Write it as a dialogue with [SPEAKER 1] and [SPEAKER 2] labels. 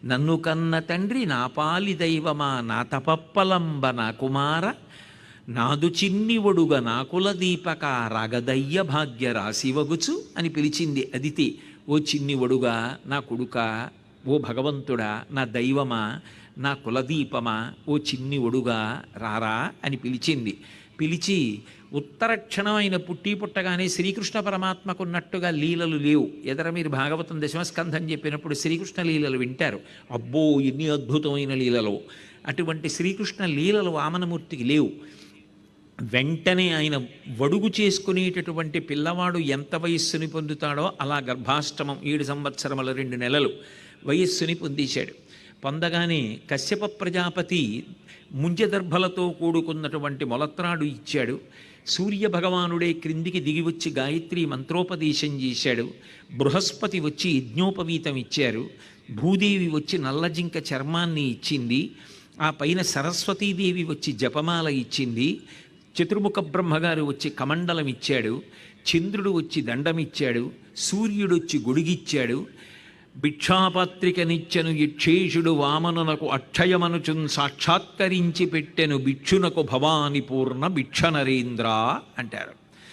[SPEAKER 1] నన్ను కన్న తండ్రి నా పాలి దైవమా నా తపప్పలంబ నా కుమార నాదు చిన్ని ఒడుగ నాకుల దీపక రాగదయ్య భాగ్య రాశివగుచు అని పిలిచింది అదితి. ఓ చిన్ని ఒడుగా నా కొడుక, ఓ భగవంతుడా నా దైవమా నా కులదీపమా, ఓ చిన్ని ఒడుగా రారా అని పిలిచింది. పిలిచి ఉత్తరక్షణం ఆయన పుట్టగానే శ్రీకృష్ణ పరమాత్మకున్నట్టుగా లీలలు లేవు. ఎదర మీరు భాగవతం దశమస్కంధం చెప్పినప్పుడు శ్రీకృష్ణ లీలలు వింటారు. అబ్బో ఎన్ని అద్భుతమైన లీలలు! అటువంటి శ్రీకృష్ణ లీలలు వామనమూర్తికి లేవు. వెంటనే ఆయన వడుగు చేసుకునేటటువంటి పిల్లవాడు ఎంత వయస్సుని పొందుతాడో అలా గర్భాష్టమం 7 సంవత్సరముల 2 నెలలు వయస్సుని పొందేశాడు. పొందగానే కశ్యప ప్రజాపతి ముంజదర్భలతో కూడుకున్నటువంటి మొలత్రాడు ఇచ్చాడు. సూర్య భగవానుడే క్రిందికి దిగివచ్చి గాయత్రి మంత్రోపదేశం చేశాడు. బృహస్పతి వచ్చి యజ్ఞోపవీతం ఇచ్చారు. భూదేవి వచ్చి నల్లజింక చర్మాన్ని ఇచ్చింది. ఆ పైన సరస్వతీదేవి వచ్చి జపమాల ఇచ్చింది. చతుర్ముఖ బ్రహ్మగారు వచ్చి కమండలం ఇచ్చాడు. చంద్రుడు వచ్చి దండమిచ్చాడు. సూర్యుడొచ్చి గొడుగిచ్చాడు. భిక్షాపత్రికనిచ్చెను యక్షేషుడు వామనునకు అక్షయమనుచున్ సాక్షాత్కరించి పెట్టెను భిక్షునకు భవాని పూర్ణ భిక్ష నరేంద్ర అంటారు.